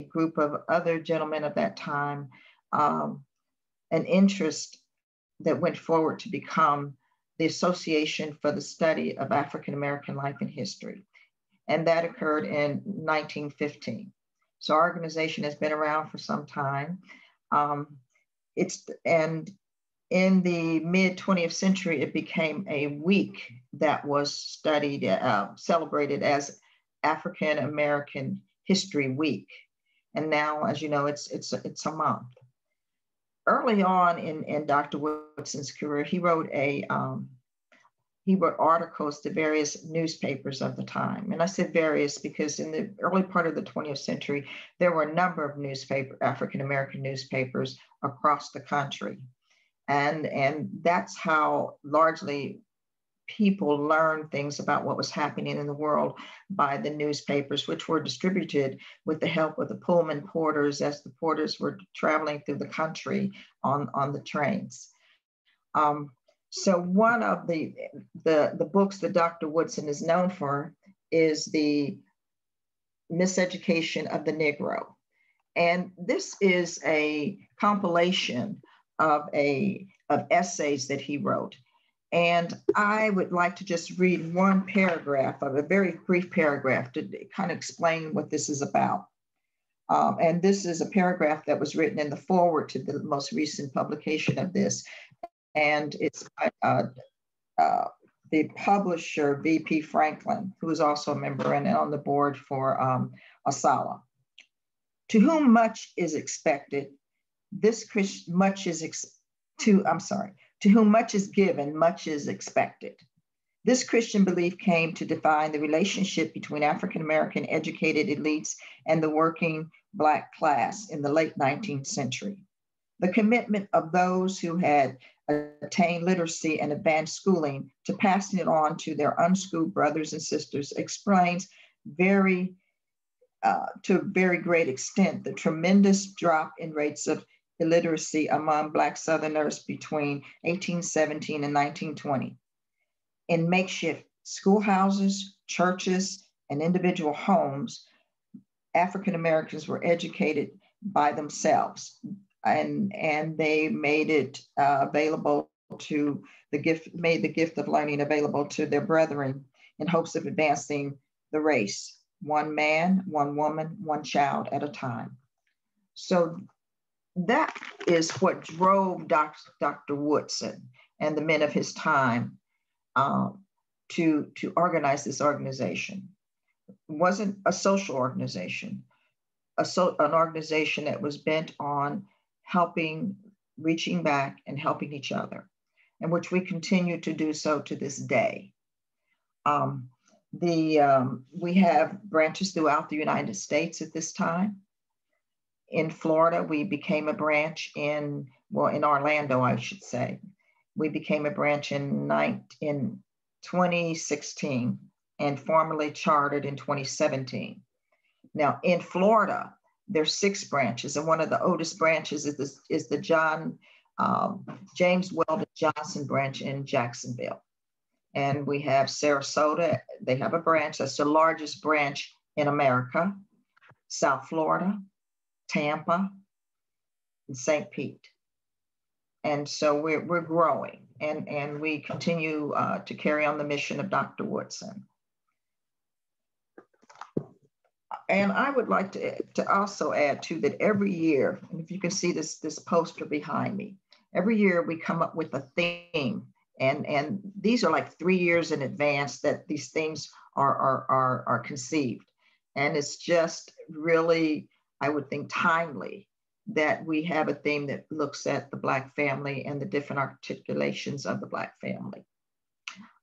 group of other gentlemen of that time, an interest that went forward to become the Association for the Study of African American Life and History. And that occurred in 1915. So our organization has been around for some time. And in the mid 20th century, it became a week that was studied, celebrated as African American History Week. And now, as you know, it's a month. Early on in Dr. Woodson's career, he wrote articles to various newspapers of the time. And I said various because in the early part of the 20th century, there were a number of African-American newspapers across the country. And that's how largely people learned things about what was happening in the world by the newspapers, which were distributed with the help of the Pullman porters as the porters were traveling through the country on the trains. So one of the books that Dr. Woodson is known for is the Miseducation of the Negro. And this is a compilation of essays that he wrote. And I would like to just read one paragraph of a very brief paragraph to kind of explain what this is about. And this is a paragraph that was written in the foreword to the most recent publication of this. And it's by the publisher, V.P. Franklin, who is also a member and on the board for ASALH. To whom much is expected, to whom much is given, much is expected. This Christian belief came to define the relationship between African-American educated elites and the working Black class in the late 19th century. The commitment of those who had attained literacy and advanced schooling to passing it on to their unschooled brothers and sisters explains to a very great extent the tremendous drop in rates of illiteracy among Black Southerners between 1817 and 1920. In makeshift schoolhouses, churches, and individual homes, African Americans were educated by themselves, and they made it available to made the gift of learning available to their brethren in hopes of advancing the race, one man, one woman, one child at a time. So that is what drove Dr. Woodson and the men of his time to organize this organization. It wasn't a social organization, an organization that was bent on reaching back and helping each other, and which we continue to do so to this day. We have branches throughout the United States at this time. In Florida, we became a branch in Orlando, I should say. We became a branch in 2016 and formally chartered in 2017. Now in Florida, there's 6 branches, and one of the oldest branches is the James Weldon Johnson branch in Jacksonville. And we have Sarasota, they have a branch, that's the largest branch in America, South Florida, Tampa, and St. Pete. And so we're growing, and we continue to carry on the mission of Dr. Woodson. And I would like to also add too that every year, and if you can see this poster behind me, every year we come up with a theme, and these are like 3 years in advance that these themes are conceived. And it's just really, I would think, timely that we have a theme that looks at the Black family and the different articulations of the Black family.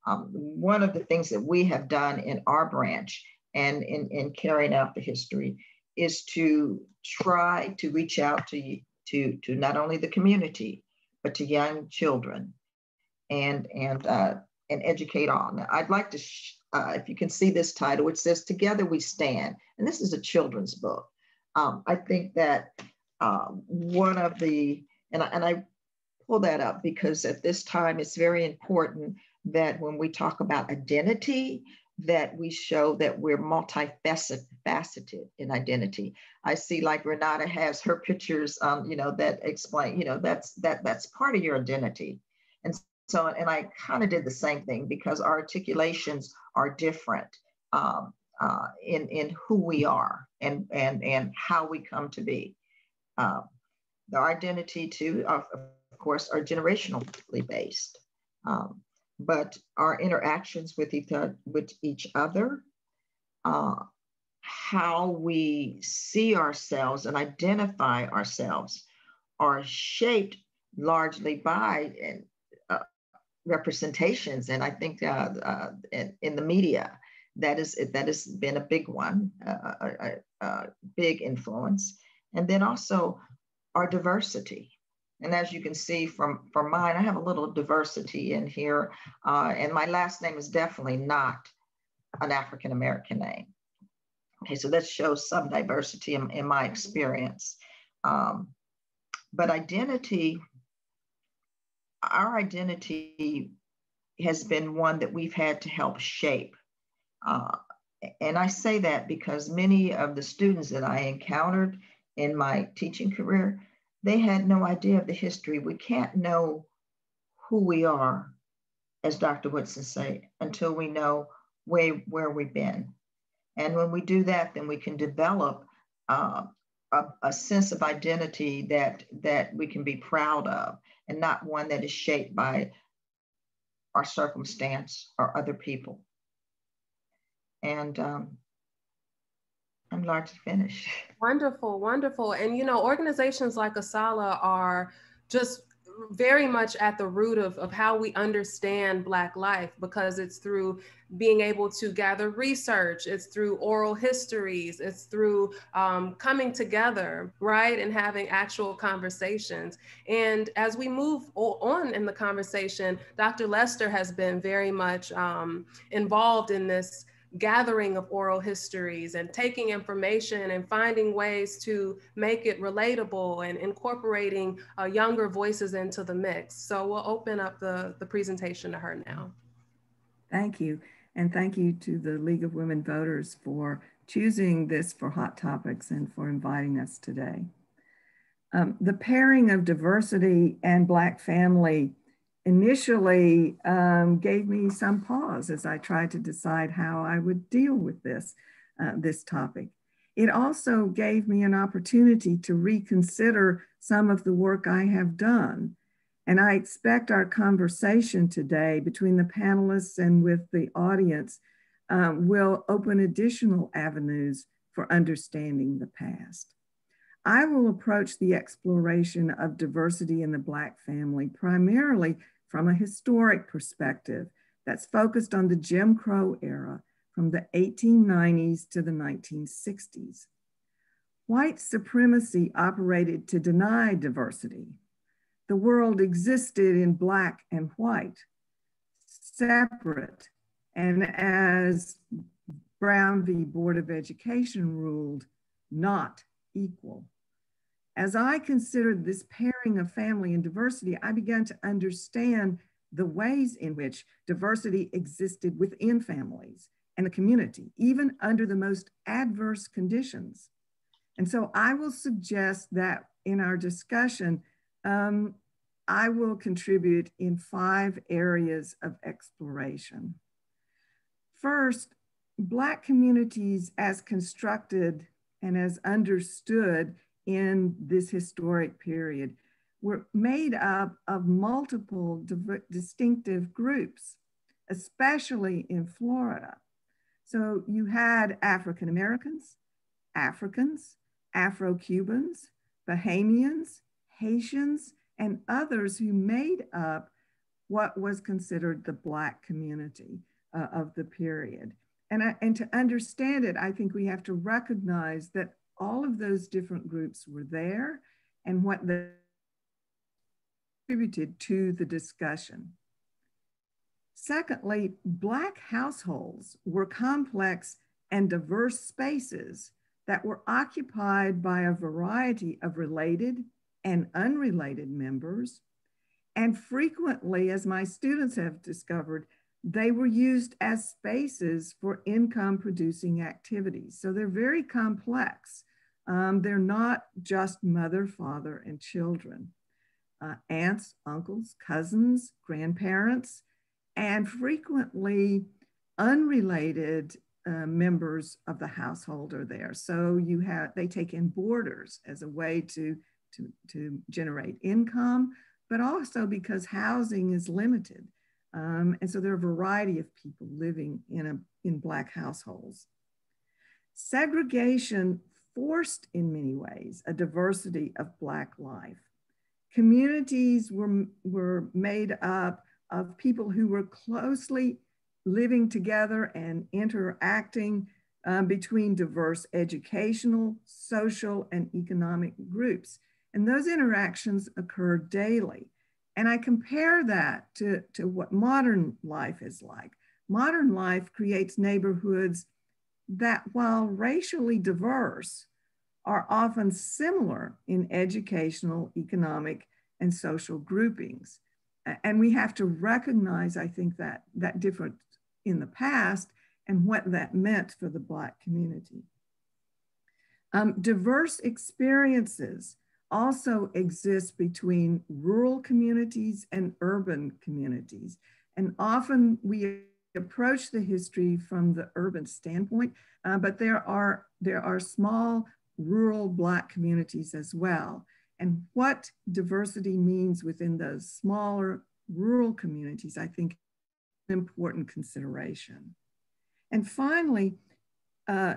One of the things that we have done in our branch and in carrying out the history is to try to reach out to not only the community, but to young children and educate on. I'd like to, if you can see this title, it says, "Together We Stand." And this is a children's book. I think that one of the, and I pull that up because at this time it's very important that when we talk about identity, that we show that we're multifaceted in identity. I see like Renata has her pictures, that explain, that's part of your identity. And so, and I kind of did the same thing because our articulations are different in who we are and how we come to be. The identity too, of course, are generationally based. But our interactions with each other, how we see ourselves and identify ourselves are shaped largely by representations. And I think in the media, that has been a big one, a big influence. And then also our diversity. And as you can see from mine, I have a little diversity in here. And my last name is definitely not an African-American name. Okay, so that shows some diversity in my experience. But identity, our identity has been one that we've had to help shape. And I say that because many of the students that I encountered in my teaching career, they had no idea of the history. We can't know who we are, as Dr. Woodson say, until we know where we've been. And when we do that, then we can develop a sense of identity that we can be proud of, and not one that is shaped by our circumstance or other people. And I'm largely finished. Wonderful, wonderful. And, organizations like ASALH are just very much at the root of how we understand Black life, because it's through being able to gather research, it's through oral histories, it's through coming together, right, and having actual conversations. And as we move on in the conversation, Dr. Lester has been very much involved in this gathering of oral histories and taking information and finding ways to make it relatable and incorporating younger voices into the mix. So we'll open up the presentation to her now. Thank you. And thank you to the League of Women Voters for choosing this for Hot Topics and for inviting us today. The pairing of diversity and Black family initially gave me some pause as I tried to decide how I would deal with this topic. It also gave me an opportunity to reconsider some of the work I have done. And I expect our conversation today between the panelists and with the audience will open additional avenues for understanding the past. I will approach the exploration of diversity in the Black family primarily from a historic perspective that's focused on the Jim Crow era from the 1890s to the 1960s. White supremacy operated to deny diversity. The world existed in Black and white, separate, and as Brown v. Board of Education ruled, not equal. As I considered this pairing of family and diversity, I began to understand the ways in which diversity existed within families and the community, even under the most adverse conditions. And so I will suggest that in our discussion, I will contribute in 5 areas of exploration. First, Black communities as constructed and as understood in this historic period were made up of multiple distinctive groups, especially in Florida. So you had African Americans, Africans, Afro-Cubans, Bahamians, Haitians, and others who made up what was considered the Black community of the period. And to understand it, I think we have to recognize that all of those different groups were there and what they contributed to the discussion. Secondly, Black households were complex and diverse spaces that were occupied by a variety of related and unrelated members. And frequently, as my students have discovered, they were used as spaces for income producing activities. So they're very complex. They're not just mother, father, and children. Aunts, uncles, cousins, grandparents, and frequently unrelated members of the household are there. So they take in boarders as a way to generate income, but also because housing is limited. And so there are a variety of people living in Black households. Segregation forced in many ways a diversity of Black life. Communities were made up of people who were closely living together and interacting between diverse educational, social, and economic groups. And those interactions occur daily. And I compare that to what modern life is like. Modern life creates neighborhoods that, while racially diverse, are often similar in educational, economic, and social groupings. And we have to recognize, I think, that difference in the past and what that meant for the Black community. Diverse experiences also exist between rural communities and urban communities. And often we approach the history from the urban standpoint, but there are small rural Black communities as well. And what diversity means within those smaller rural communities, I think, is an important consideration. And finally,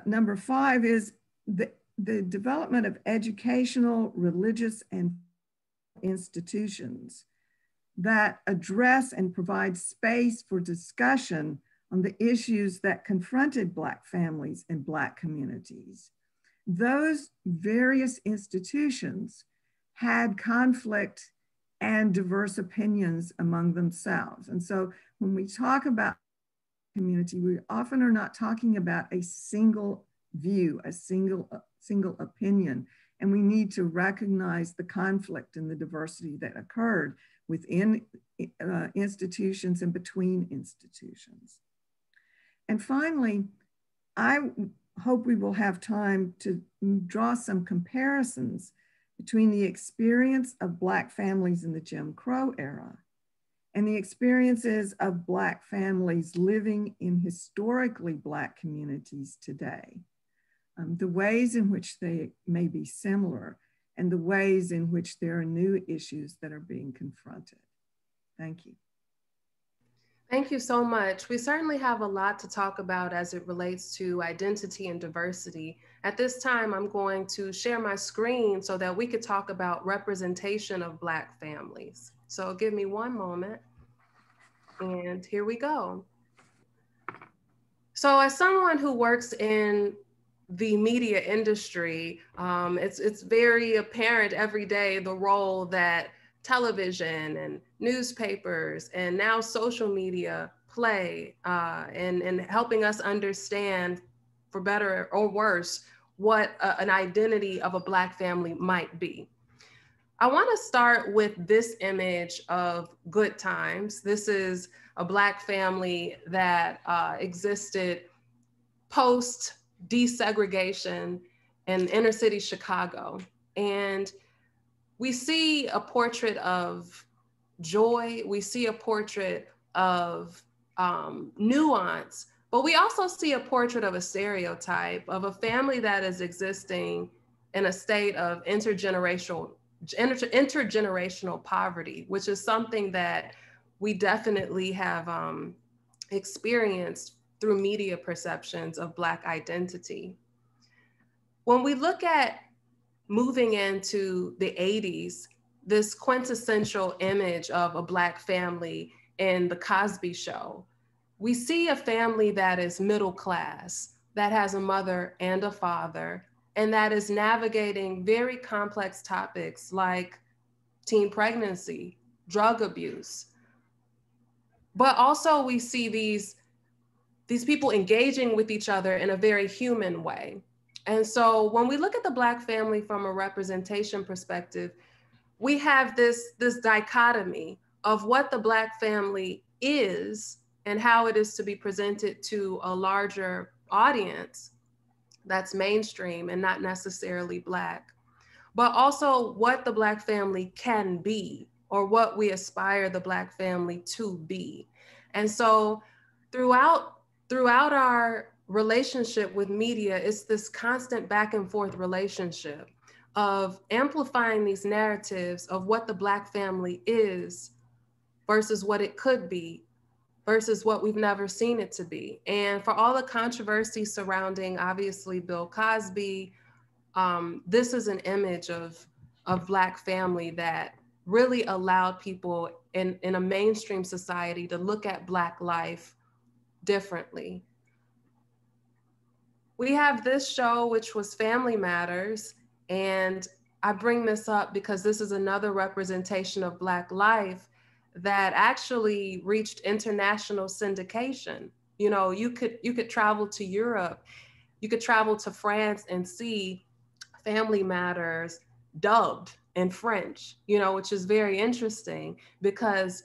number 5 is the development of educational, religious, and institutions that address and provide space for discussion on the issues that confronted Black families and Black communities. Those various institutions had conflict and diverse opinions among themselves. And so when we talk about community, we often are not talking about a single view, a single opinion. And we need to recognize the conflict and the diversity that occurred within institutions and between institutions. And finally, I hope we will have time to draw some comparisons between the experience of Black families in the Jim Crow era and the experiences of Black families living in historically Black communities today. The ways in which they may be similar and the ways in which there are new issues that are being confronted. Thank you. Thank you so much. We certainly have a lot to talk about as it relates to identity and diversity. At this time, I'm going to share my screen so that we could talk about representation of Black families. So give me one moment, and here we go. So as someone who works in the media industry, it's very apparent every day the role that television and newspapers and now social media play in helping us understand, for better or worse, what an identity of a Black family might be. I want to start with this image of Good Times. This is a Black family that existed post desegregation in inner city Chicago. And we see a portrait of joy, we see a portrait of nuance, but we also see a portrait of a stereotype of a family that is existing in a state of intergenerational poverty, which is something that we definitely have experienced through media perceptions of Black identity. When we look at moving into the 80s, this quintessential image of a Black family in The Cosby Show, we see a family that is middle class, that has a mother and a father, and that is navigating very complex topics like teen pregnancy, drug abuse. But also we see these people engaging with each other in a very human way. And so when we look at the Black family from a representation perspective, we have this dichotomy of what the Black family is and how it is to be presented to a larger audience that's mainstream and not necessarily Black, but also what the Black family can be, or what we aspire the Black family to be. And so throughout our relationship with media, it's this constant back and forth relationship of amplifying these narratives of what the Black family is versus what it could be, versus what we've never seen it to be. And for all the controversy surrounding, obviously, Bill Cosby, this is an image of Black family that really allowed people in a mainstream society to look at Black life differently. We have this show, which was Family Matters, and I bring this up because this is another representation of Black life that actually reached international syndication. You know, you could travel to Europe, you could travel to France and see Family Matters dubbed in French, you know, which is very interesting because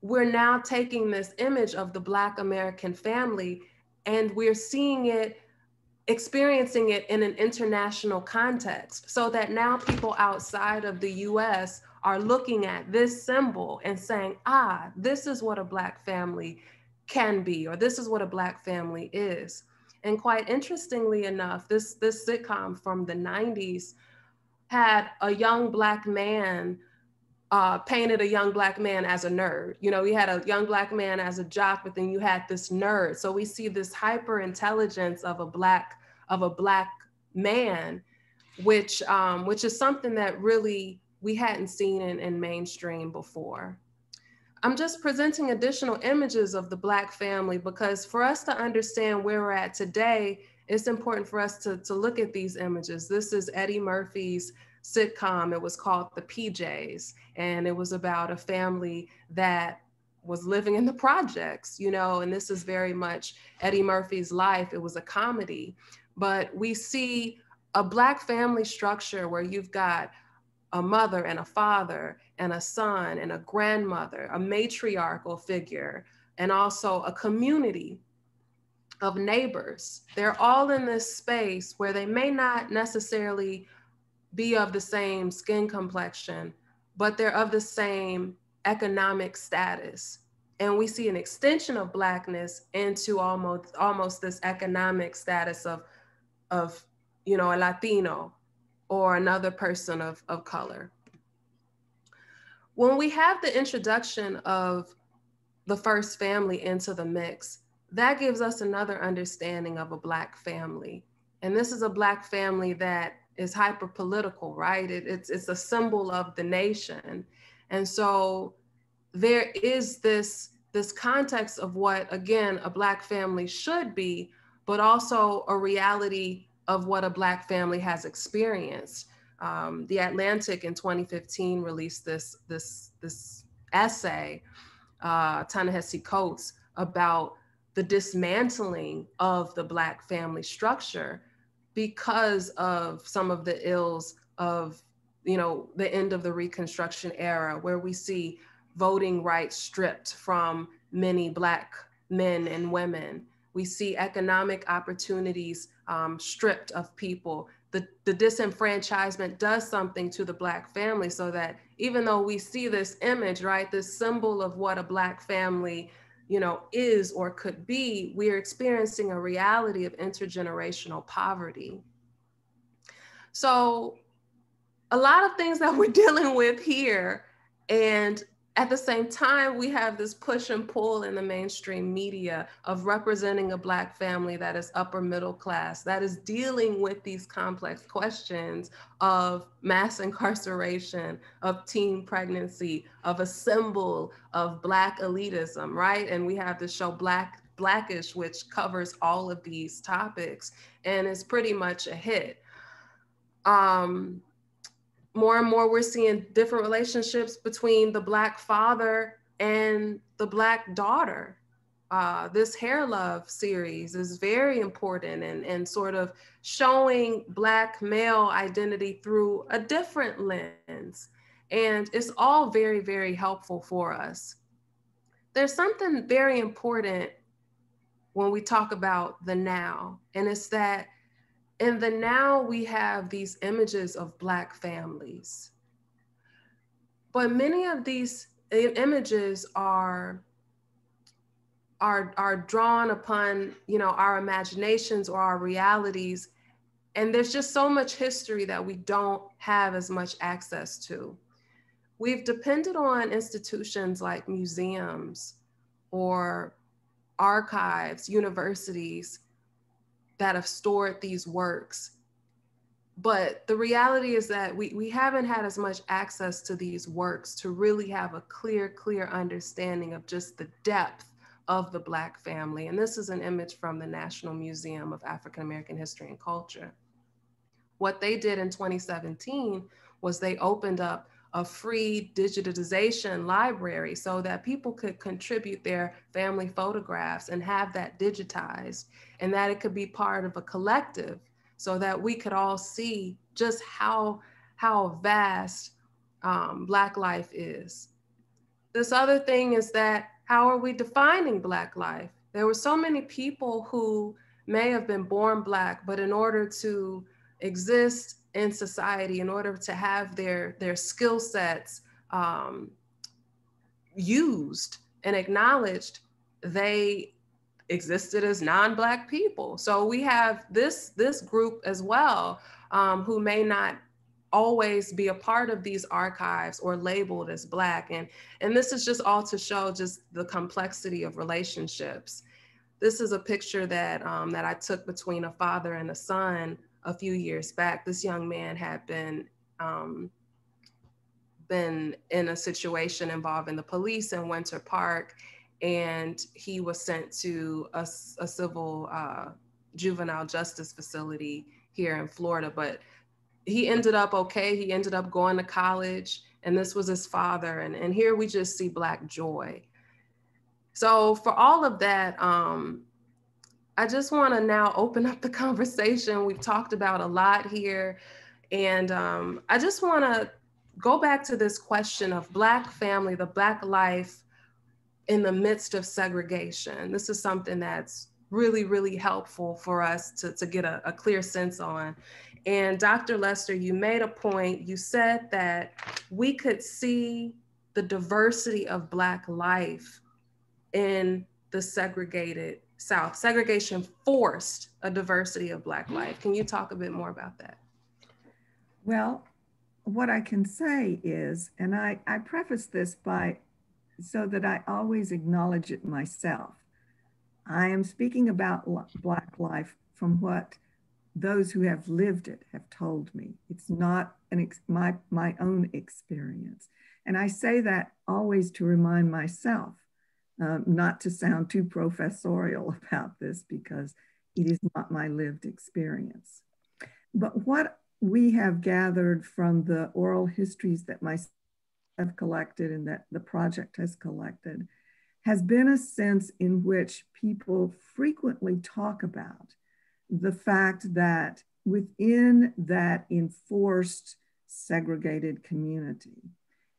we're now taking this image of the Black American family and we're seeing it, experiencing it in an international context, so that now people outside of the US are looking at this symbol and saying, ah, this is what a Black family can be, or this is what a Black family is. And quite interestingly enough, this sitcom from the 90s had a young Black man, painted a young Black man as a nerd. You know, you had a young Black man as a jock, but then you had this nerd. So we see this hyper intelligence of a Black man, which is something that really we hadn't seen in mainstream before. I'm just presenting additional images of the Black family because for us to understand where we're at today, it's important for us to look at these images. This is Eddie Murphy's sitcom. It was called The PJs, and it was about a family that was living in the projects, you know, and this is very much Eddie Murphy's life. It was a comedy, but we see a Black family structure where you've got a mother and a father and a son and a grandmother, a matriarchal figure, and also a community of neighbors. They're all in this space where they may not necessarily be of the same skin complexion, but they're of the same economic status. And we see an extension of Blackness into almost this economic status of you know, a Latino or another person of color. When we have the introduction of the first family into the mix, that gives us another understanding of a Black family. And this is a Black family that is hyper political, right? It's a symbol of the nation. And so there is this context of what, again, a Black family should be, but also a reality of what a Black family has experienced. The Atlantic in 2015 released this essay, Ta-Nehisi Coates, about the dismantling of the Black family structure because of some of the ills of, you know, the end of the Reconstruction era, where we see voting rights stripped from many Black men and women. We see economic opportunities stripped of people. The disenfranchisement does something to the Black family, so that even though we see this image, right, this symbol of what a Black family, you know, is or could be, we're experiencing a reality of intergenerational poverty. So a lot of things that we're dealing with here, and at the same time, we have this push and pull in the mainstream media of representing a Black family that is upper middle class, that is dealing with these complex questions of mass incarceration, of teen pregnancy, of a symbol of Black elitism, right? And we have the show Blackish, which covers all of these topics and is pretty much a hit. More and more, we're seeing different relationships between the Black father and the Black daughter. This Hair Love series is very important and sort of showing Black male identity through a different lens. And it's all very, very helpful for us. there's something very important when we talk about the now, and it's that in the now we have these images of Black families, but many of these images are drawn upon, you know, our imaginations or our realities, and there's just so much history that we don't have as much access to. We've depended on institutions like museums or archives, universities that have stored these works. But the reality is that we haven't had as much access to these works to really have a clear understanding of just the depth of the Black family. And this is an image from the National Museum of African American History and Culture. What they did in 2017 was they opened up a free digitization library so that people could contribute their family photographs and have that digitized, and that it could be part of a collective so that we could all see just how vast Black life is. This other thing is that, how are we defining Black life? There were so many people who may have been born Black, but in order to exist in society, in order to have their skill sets used and acknowledged, they existed as non-Black people. So we have this group as well, who may not always be a part of these archives or labeled as Black. And this is just all to show just the complexity of relationships. This is a picture that I took between a father and a son a few years back. This young man had been in a situation involving the police in Winter Park, and he was sent to a civil juvenile justice facility here in Florida. But he ended up okay. He ended up going to college, and this was his father. And here we just see Black joy. So for all of that, I just want to now open up the conversation. We've talked about a lot here, and I just want to go back to this question of Black family, the Black life in the midst of segregation. This is something that's really helpful for us to get a clear sense on. And Dr. Lester, you made a point. You said that we could see the diversity of Black life in the segregated South. Segregation forced a diversity of Black life. Can you talk a bit more about that? Well, what I can say is, and I preface this by, so that I always acknowledge it myself, I am speaking about Black life from what those who have lived it have told me. It's not my own experience. And I say that always to remind myself, not to sound too professorial about this, because it is not my lived experience. But what we have gathered from the oral histories that myself have collected and that the project has collected has been a sense in which people frequently talk about the fact that within that enforced segregated community,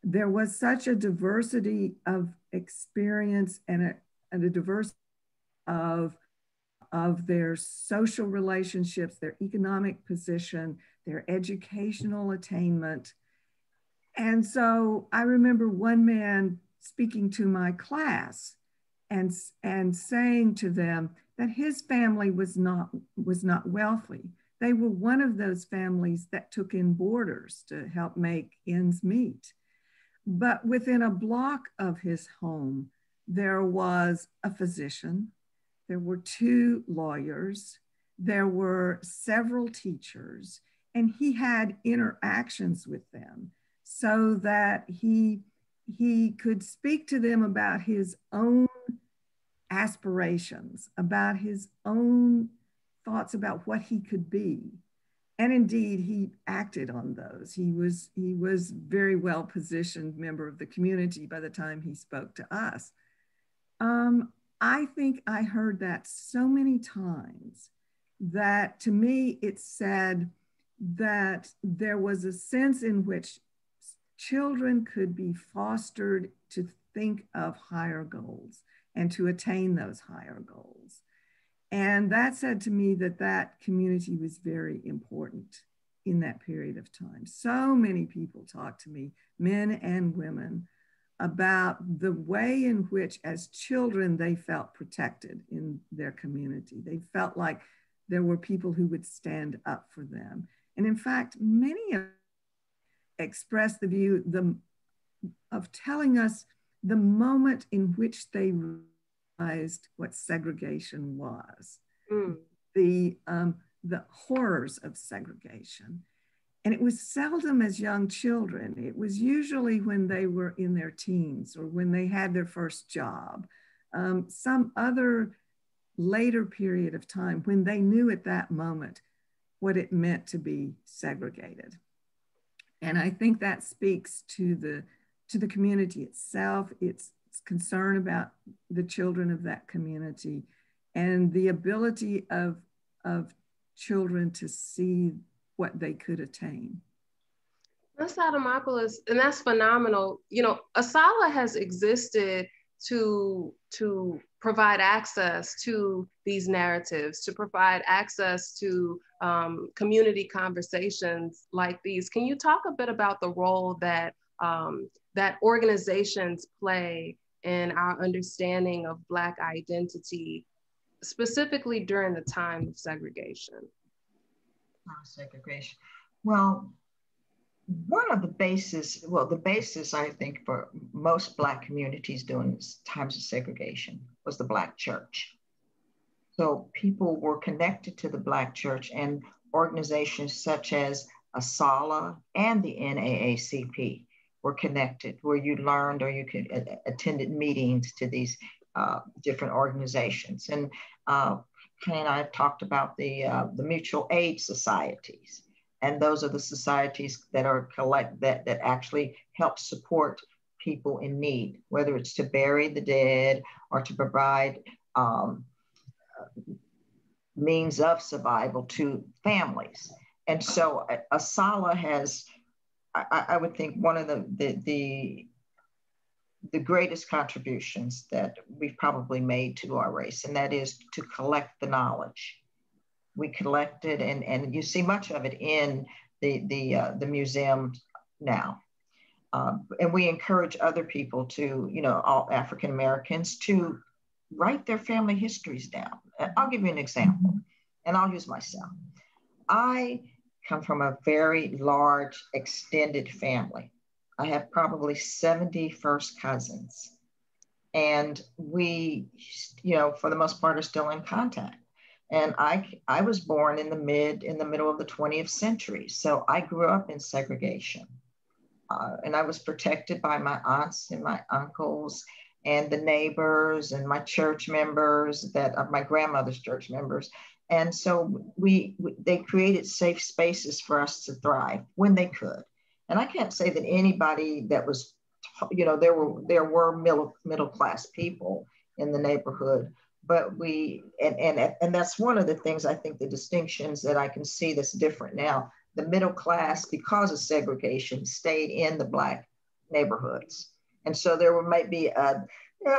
there was such a diversity of experience and a diversity of their social relationships, their economic position, their educational attainment. And so I remember one man speaking to my class and saying to them that his family was not wealthy. They were one of those families that took in boarders to help make ends meet. But within a block of his home, there was a physician, there were 2 lawyers, there were several teachers, and he had interactions with them so that he could speak to them about his own aspirations, about his own thoughts about what he could be. And indeed, he acted on those. He was very well positioned member of the community by the time he spoke to us. I think I heard that so many times that to me, it said that there was a sense in which children could be fostered to think of higher goals and to attain those higher goals. And that said to me that that community was very important in that period of time. So many people talked to me, men and women, about the way in which as children they felt protected in their community. They felt like there were people who would stand up for them. And in fact, many of them expressed the view of telling us the moment in which they realized what segregation was, the horrors of segregation. And it was seldom as young children. It was usually when they were in their teens or when they had their first job, some other later period of time when they knew at that moment what it meant to be segregated. And I think that speaks to the community itself, its concern about the children of that community, and the ability of children to see what they could attain. Ms. Adamopoulos, and that's phenomenal. You know, ASALH has existed to provide access to these narratives, to provide access to community conversations like these. Can you talk a bit about the role that that organizations play in our understanding of Black identity, specifically during the time of segregation? Segregation. Well, one of the basis, the basis I think for most Black communities during times of segregation was the Black church. So people were connected to the Black church, and organizations such as ASALH and the NAACP were connected, where you learned or you could attended meetings to these different organizations. And Kay and I have talked about the mutual aid societies, and those are the societies that are that actually help support people in need, whether it's to bury the dead or to provide means of survival to families. And so ASALH has, I would think, one of the greatest contributions that we've probably made to our race, and that is to collect the knowledge. We collect it, and you see much of it in the museum now. And we encourage other people to, all African Americans, to write their family histories down. I'll give you an example, and I'll use myself. I come from a very large, extended family. I have probably 70 first cousins, and we, for the most part, are still in contact. And I was born in the middle of the 20th century. So I grew up in segregation, and I was protected by my aunts and my uncles and the neighbors and my church members that are my grandmother's church members. And so they created safe spaces for us to thrive when they could. And I can't say that anybody that was, there were middle class people in the neighborhood, but and that's one of the things, I think, the distinctions that I can see that's different now. The middle class, because of segregation, stayed in the Black neighborhoods. And so there might be a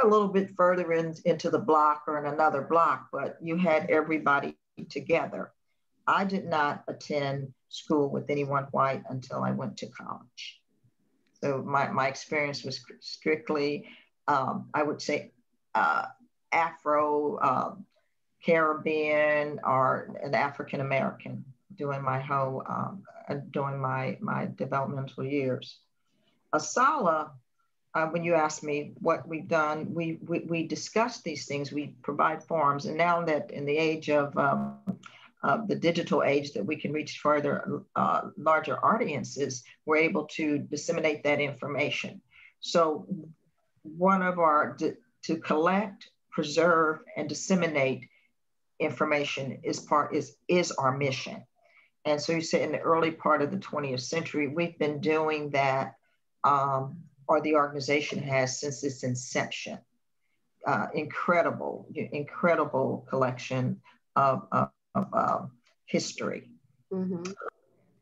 little bit further into the block or in another block, but you had everybody together. I did not attend school with anyone white until I went to college. So my experience was strictly, I would say, Afro, Caribbean, or an African American during my whole, during my developmental years. ASALH, when you asked me what we've done, we discuss these things, we provide forums, and now that in the age of the digital age that we can reach further, larger audiences, we're able to disseminate that information. So one of to collect, preserve, and disseminate information is our mission. And so you say in the early part of the 20th century, we've been doing that, or the organization has since its inception. Incredible collection of history. Mm-hmm.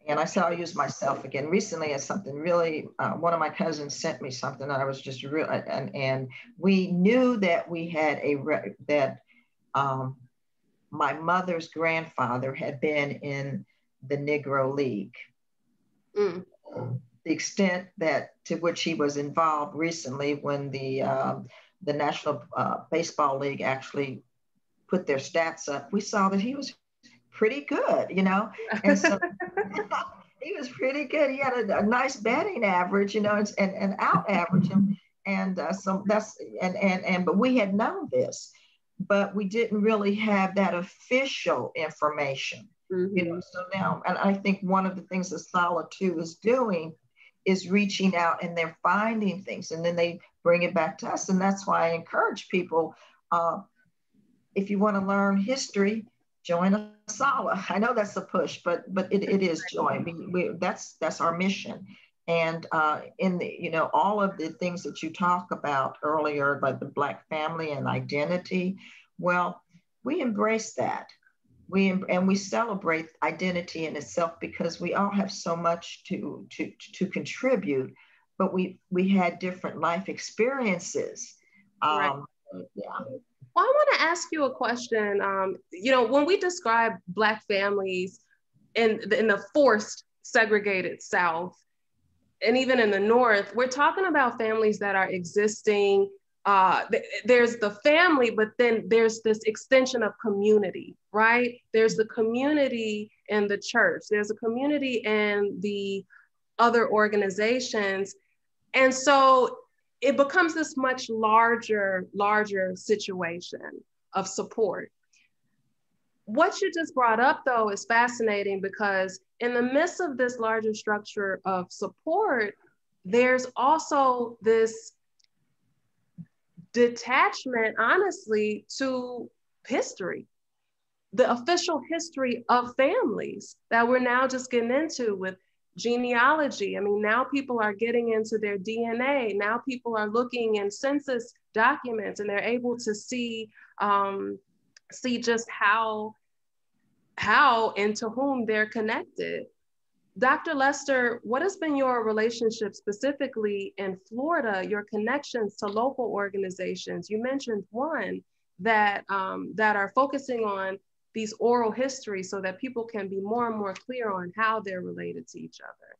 And I said, I'll use myself again. Recently, as something really, one of my cousins sent me something that I was just real, and we knew that we had my mother's grandfather had been in the Negro League. Mm. The extent that to which he was involved recently when the National Baseball League actually put their stats up, we saw that he was pretty good, you know, and so he was pretty good. He had a nice batting average, you know, and out average him, and so that's but we had known this, but we didn't really have that official information, you know. So now, and I think one of the things that ASALH too is doing is reaching out, and they're finding things, and then they bring it back to us, and that's why I encourage people. If you want to learn history, join ASALH. I know that's a push, but it is join. That's our mission. And in the, you know, all of the things that you talk about earlier, like the Black family and identity, well, we embrace that. We celebrate identity in itself because we all have so much to contribute, but we had different life experiences. Right. Yeah. Well, I want to ask you a question. You know, when we describe Black families in the forced segregated South, and even in the North, we're talking about families that are existing. There's the family, but then there's this extension of community, right? There's the community in the church. There's a community in the other organizations. And so it becomes this much larger situation of support. What you just brought up though is fascinating, because in the midst of this larger structure of support, there's also this detachment, honestly, to history, the official history of families that we're now just getting into with genealogy. I mean, now people are getting into their DNA. Now people are looking in census documents, and they're able to see just how and to whom they're connected. Dr. Lester, what has been your relationship specifically in Florida, your connections to local organizations? You mentioned one that are focusing on these oral histories so that people can be more and more clear on how they're related to each other.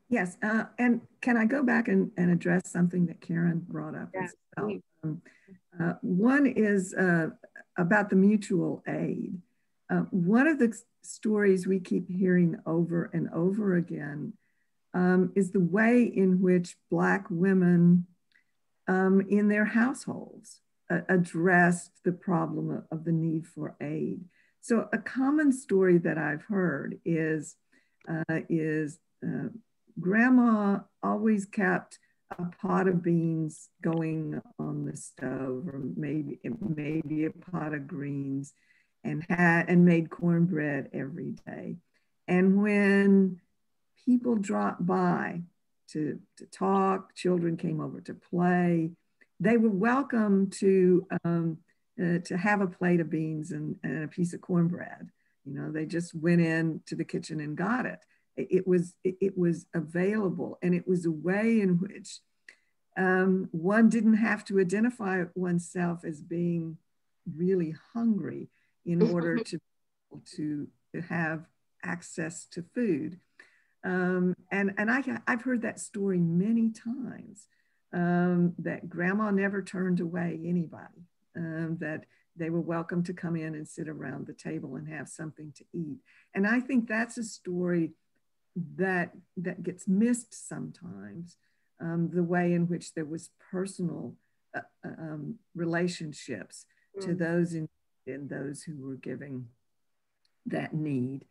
Yes, and can I go back and address something that Karen brought up? Yes, as well? One is about the mutual aid. One of the stories we keep hearing over and over again is the way in which Black women in their households addressed the problem of the need for aid. So a common story that I've heard is grandma always kept a pot of beans going on the stove, or maybe a pot of greens, and made cornbread every day. And when people dropped by to talk, children came over to play, they were welcome to have a plate of beans and a piece of cornbread. You know, they just went into the kitchen and got it. It was available, and it was a way in which one didn't have to identify oneself as being really hungry in order to have access to food. And I've heard that story many times, that grandma never turned away anybody, that they were welcome to come in and sit around the table and have something to eat. And I think that's a story that gets missed sometimes, the way in which there was personal relationships to those in those who were giving that need.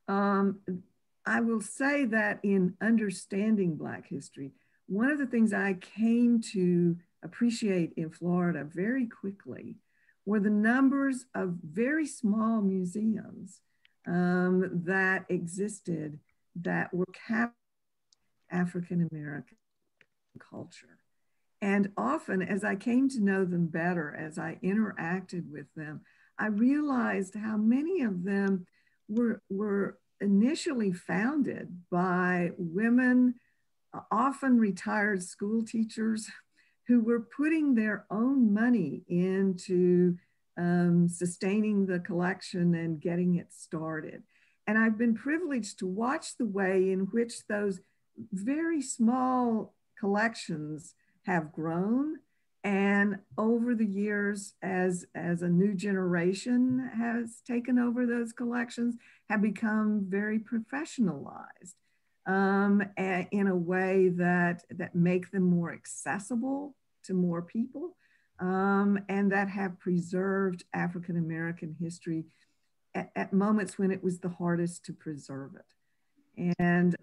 I will say that in understanding Black history, one of the things I came to appreciate in Florida very quickly were the numbers of very small museums that existed that were capturing African-American culture. And often, as I came to know them better, as I interacted with them, I realized how many of them were initially founded by women, often retired school teachers, who were putting their own money into sustaining the collection and getting it started. And I've been privileged to watch the way in which those very small collections have grown. And over the years, as a new generation has taken over those collections, have become very professionalized in a way that make them more accessible to more people, and that have preserved African American history at moments when it was the hardest to preserve it. And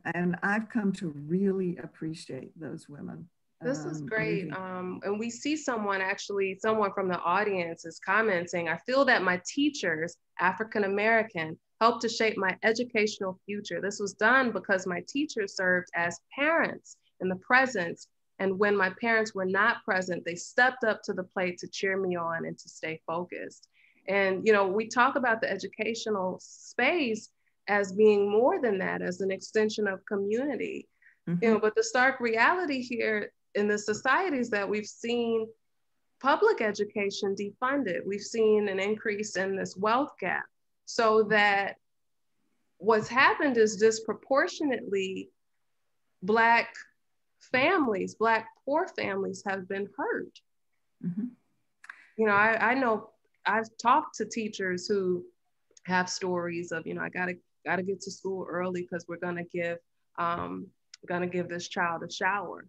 I've come to really appreciate those women. This is great. And we see someone from the audience is commenting, I feel that my teachers, African American, helped to shape my educational future. This was done because my teachers served as parents in the present. And when my parents were not present, they stepped up to the plate to cheer me on and to stay focused. And, we talk about the educational space as being more than that, as an extension of community. Mm-hmm. But the stark reality here in the societies that we've seen public education defunded. We've seen an increase in this wealth gap, so that what's happened is disproportionately Black families, Black poor families have been hurt. Mm-hmm. I know I've talked to teachers who have stories of, I gotta get to school early because we're gonna give this child a shower,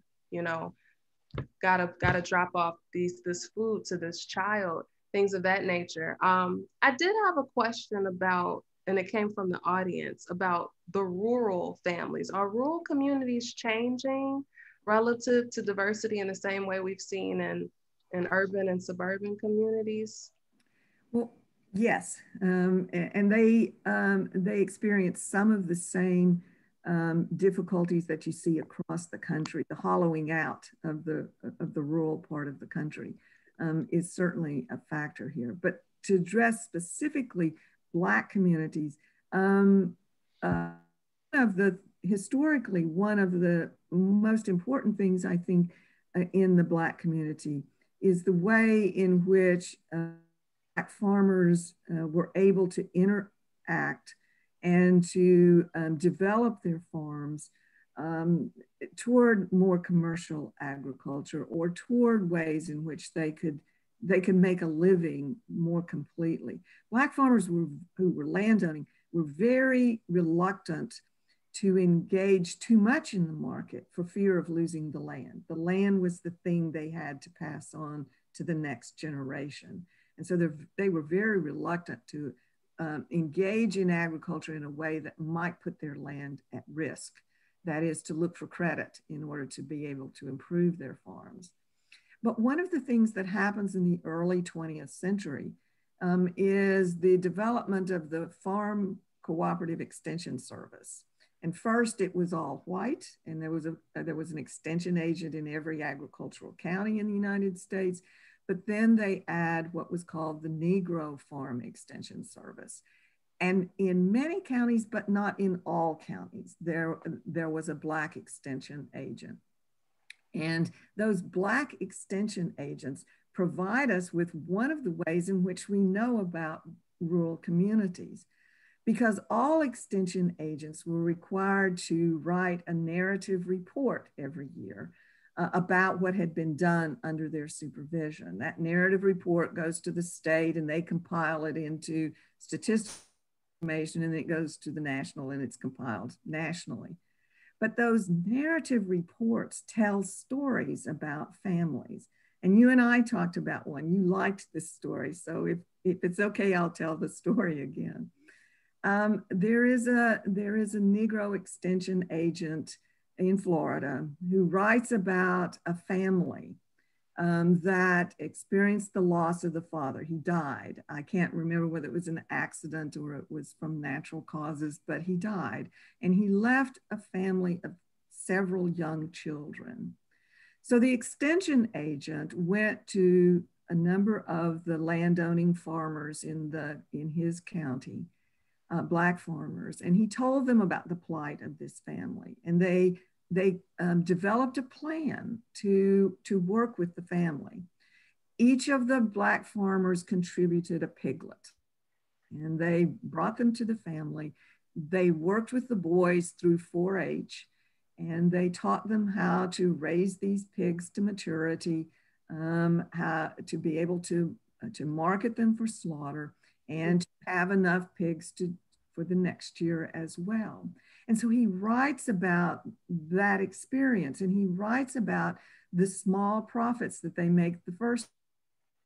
gotta drop off this food to this child, things of that nature. I did have a question about, and it came from the audience, about the rural families. Are rural communities changing relative to diversity in the same way we've seen in urban and suburban communities? Well, yes, and they experience some of the same difficulties that you see across the country. The hollowing out of the rural part of the country is certainly a factor here. But to address specifically Black communities, historically, one of the most important things I think in the Black community is the way in which Black farmers were able to interact and to develop their farms toward more commercial agriculture, or toward ways in which they could make a living more completely. Black farmers who were landowning were very reluctant to engage too much in the market for fear of losing the land. The land was the thing they had to pass on to the next generation. And so they were very reluctant to engage in agriculture in a way that might put their land at risk. That is, to look for credit in order to be able to improve their farms. But one of the things that happens in the early 20th century is the development of the Farm Cooperative Extension Service. And first it was all white, and there was an extension agent in every agricultural county in the United States. But then they add what was called the Negro Farm Extension Service. And in many counties, but not in all counties, there was a Black extension agent. And those Black extension agents provide us with one of the ways in which we know about rural communities, because all extension agents were required to write a narrative report every year about what had been done under their supervision. That narrative report goes to the state and they compile it into statistical information, and it goes to the national and it's compiled nationally. But those narrative reports tell stories about families. And you and I talked about one. You liked this story. So if it's okay, I'll tell the story again. There is a Negro extension agent in Florida who writes about a family that experienced the loss of the father. He died. I can't remember whether it was an accident or it was from natural causes, but he died. And he left a family of several young children. So the extension agent went to a number of the landowning farmers in his county Black farmers, and he told them about the plight of this family. And they developed a plan to work with the family. Each of the Black farmers contributed a piglet, and they brought them to the family. They worked with the boys through 4-H, and they taught them how to raise these pigs to maturity, how to be able to market them for slaughter, and to have enough pigs for the next year as well. And so he writes about that experience, and he writes about the small profits that they make the first,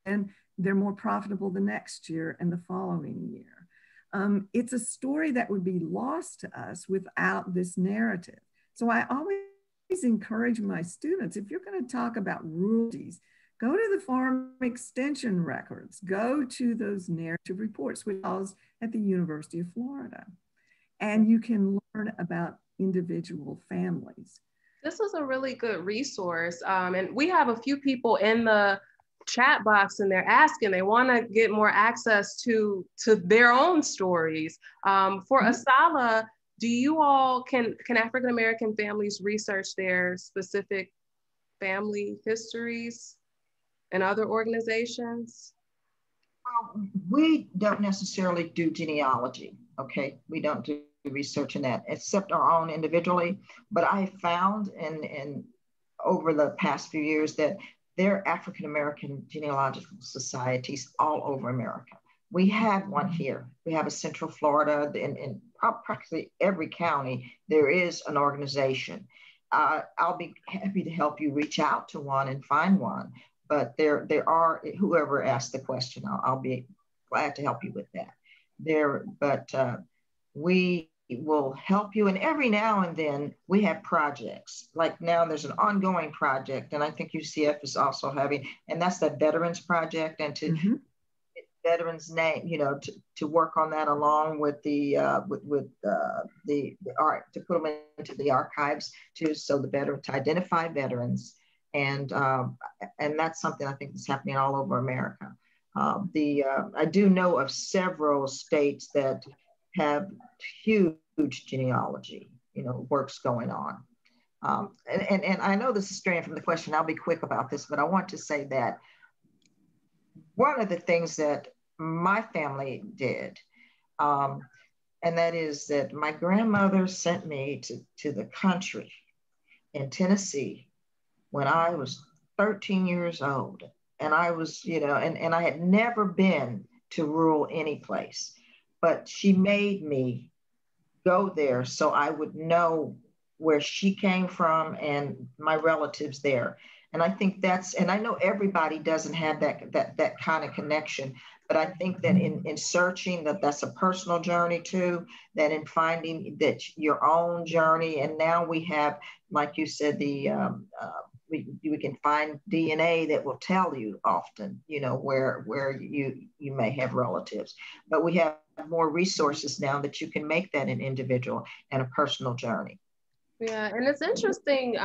and they're more profitable the next year and the following year. It's a story that would be lost to us without this narrative. So I always encourage my students, if you're going to talk about ruralities, go to the farm extension records, go to those narrative reports, which I was at the University of Florida, and you can learn about individual families. This is a really good resource. And we have a few people in the chat box, and they're asking, they want to get more access to their own stories. For ASALH, do you all, can African-American families research their specific family histories and other organizations? We don't necessarily do genealogy, okay? We don't do research in that, except our own individually. But I found in over the past few years that there are African-American genealogical societies all over America. We have one here. We have a Central Florida, in practically every county, there is an organization. I'll be happy to help you reach out to one and find one. But there are, whoever asked the question, I'll be glad to help you with that. We will help you. And every now and then we have projects. Like now there's an ongoing project, and I think UCF is also having, and that's the Veterans Project, and to get veterans' name, to work on that along with the art, to put them into the archives too, so the veteran, to identify veterans. And that's something I think is happening all over America. I do know of several states that have huge genealogy, works going on. And I know this is straying from the question. I'll be quick about this, but I want to say that one of the things that my family did, and that is that my grandmother sent me to the country in Tennessee when I was 13 years old. And I was, and I had never been to rural any place, but she made me go there so I would know where she came from and my relatives there. And I think and I know everybody doesn't have that kind of connection, but I think that in searching, that's a personal journey too, that in finding that your own journey. And now we have, like you said, we can find DNA that will tell you often, where you may have relatives, but we have more resources now that you can make that an individual and a personal journey. Yeah, and it's interesting,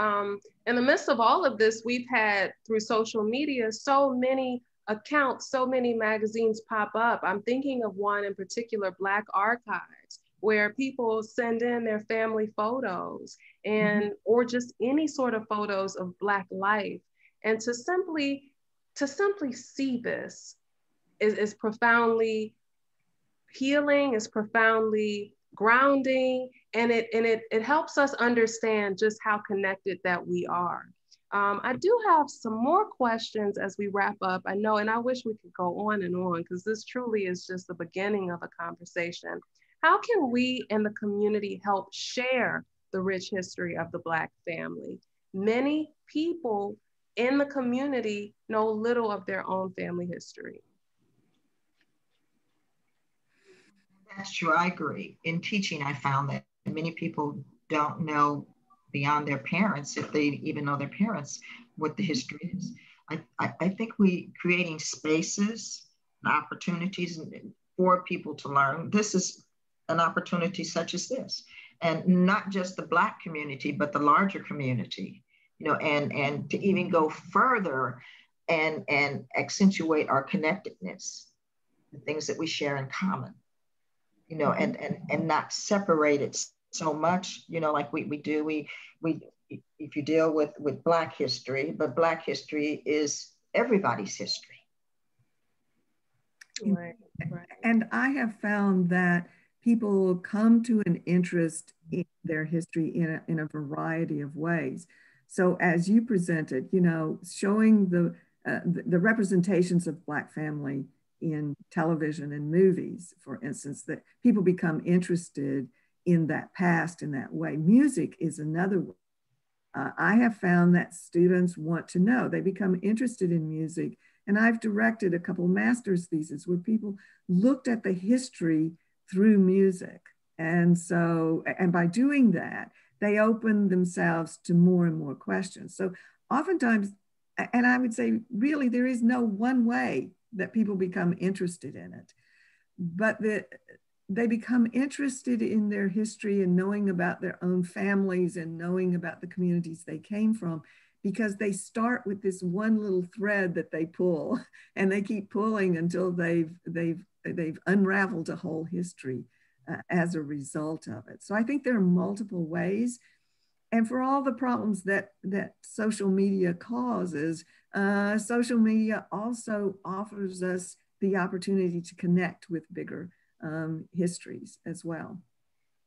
in the midst of all of this, we've had through social media, so many accounts, so many magazines pop up. I'm thinking of one in particular, Black Archives, where people send in their family photos and or just any sort of photos of Black life. And to simply see this is profoundly healing, is profoundly grounding, and it helps us understand just how connected that we are. I do have some more questions as we wrap up. I know, and I wish we could go on and on, because this truly is just the beginning of a conversation. How can we in the community help share the rich history of the Black family? Many people in the community know little of their own family history. That's true, I agree. In teaching, I found that many people don't know beyond their parents, if they even know their parents, what the history is. I think creating spaces and opportunities for people to learn. This is an opportunity such as this, and not just the Black community, but the larger community, and to even go further and accentuate our connectedness, the things that we share in common. you know, and not separate it so much, you know, like we do. We if you deal with Black history, but Black history is everybody's history. Right. And I have found that people come to an interest in their history in a variety of ways. So as you presented, you know, showing the representations of Black family in television and movies, for instance, that people become interested in that past in that way. Music is another way. I have found that students want to know, they become interested in music. And I've directed a couple master's theses where people looked at the history through music. And so, and by doing that, they open themselves to more and more questions. So oftentimes, and I would say really there is no one way that people become interested in it, but they become interested in their history and knowing about their own families and knowing about the communities they came from, because they start with this one little thread that they pull, and they keep pulling until they've unraveled a whole history as a result of it. So I think there are multiple ways. And for all the problems that social media causes, social media also offers us the opportunity to connect with bigger histories as well.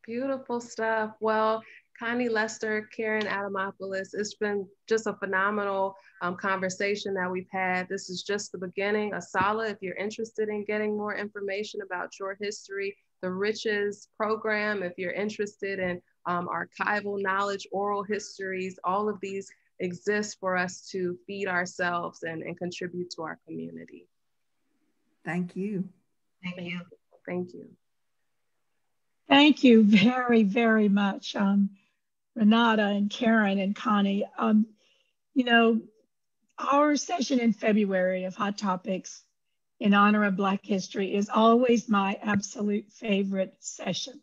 Beautiful stuff. Well, Connie Lester, Karen Adamopoulos, it's been just a phenomenal conversation that we've had. This is just the beginning. ASALH, if you're interested in getting more information about your history, the Riches program, if you're interested in archival knowledge, oral histories, all of these exist for us to feed ourselves and contribute to our community. Thank you. Thank you. Thank you. Thank you very, very much, Renata and Karen and Connie. You know, our session in February of Hot Topics in honor of Black history is always my absolute favorite session.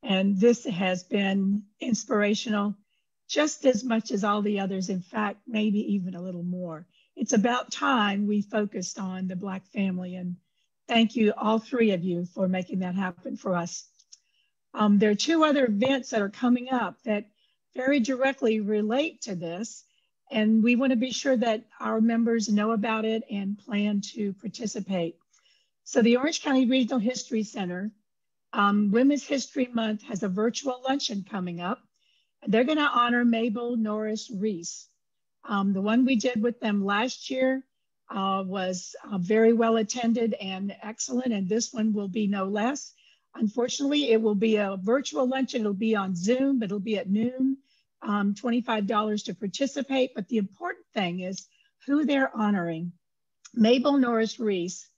And this has been inspirational just as much as all the others. In fact, maybe even a little more. It's about time we focused on the Black family, and thank you, all three of you, for making that happen for us. There are two other events that are coming up that very directly relate to this, and we want to be sure that our members know about it and plan to participate. So the Orange County Regional History Center, Women's History Month, has a virtual luncheon coming up. They're going to honor Mabel, Norris, Reese. The one we did with them last year was very well attended and excellent, and this one will be no less. Unfortunately, it will be a virtual luncheon. It'll be on Zoom, but it'll be at noon, $25 to participate. But the important thing is who they're honoring. Mabel Norris Reese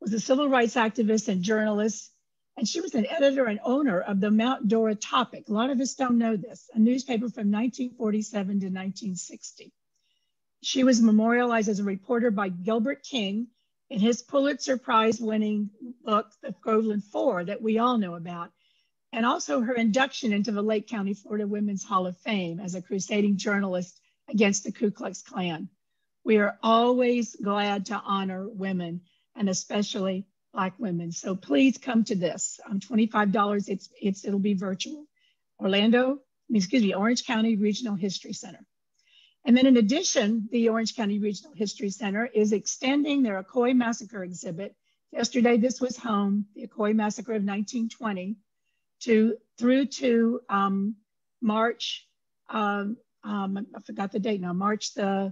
was a civil rights activist and journalist, and she was an editor and owner of the Mount Dora Topic. A lot of us don't know this, a newspaper from 1947 to 1960. She was memorialized as a reporter by Gilbert King in his Pulitzer Prize-winning book, The Groveland Four, that we all know about, and also her induction into the Lake County, Florida Women's Hall of Fame as a crusading journalist against the Ku Klux Klan. We are always glad to honor women, and especially Black women. So please come to this. $25, it'll be virtual. Orange County Regional History Center. And then in addition, the Orange County Regional History Center is extending their Ocoee Massacre exhibit. Yesterday, this was home, the Ocoee Massacre of 1920, through to March, I forgot the date now, March the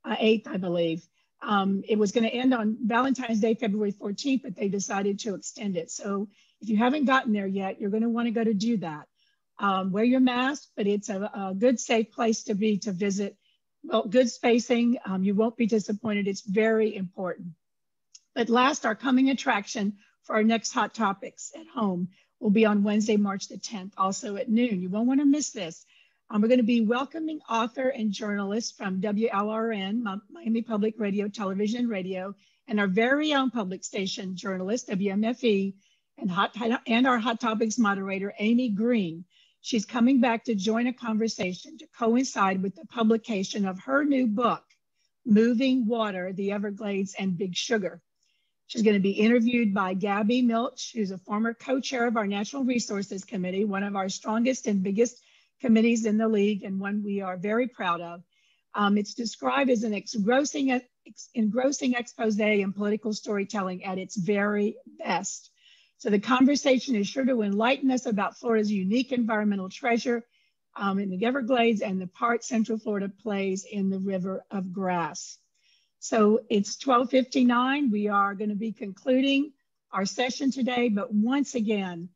8th, I believe. It was going to end on Valentine's Day, February 14th, but they decided to extend it. So if you haven't gotten there yet, you're going to want to go to do that. Wear your mask, but it's a good, safe place to be to visit. Well, good spacing, you won't be disappointed. It's very important. But last, our coming attraction for our next Hot Topics at home will be on Wednesday, March the 10th, also at noon. You won't want to miss this. We're going to be welcoming author and journalist from WLRN, Miami Public Radio, Television and Radio, and our very own public station journalist, WMFE, and our Hot Topics moderator, Amy Green. She's coming back to join a conversation to coincide with the publication of her new book, Moving Water, the Everglades, and Big Sugar. She's going to be interviewed by Gabby Milch, who's a former co-chair of our Natural Resources Committee, one of our strongest and biggest committees in the league, and one we are very proud of. It's described as an engrossing expose in political storytelling at its very best. So the conversation is sure to enlighten us about Florida's unique environmental treasure in the Everglades and the part Central Florida plays in the River of Grass. So it's 12:59. We are going to be concluding our session today, but once again,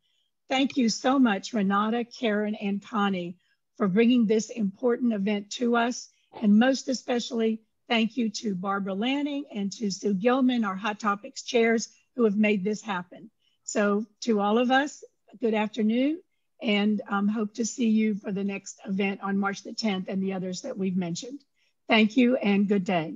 thank you so much, Renata, Karen, and Connie, for bringing this important event to us. And most especially, thank you to Barbara Lanning and to Sue Gilman, our Hot Topics chairs, who have made this happen. So to all of us, good afternoon, and hope to see you for the next event on March the 10th and the others that we've mentioned. Thank you and good day.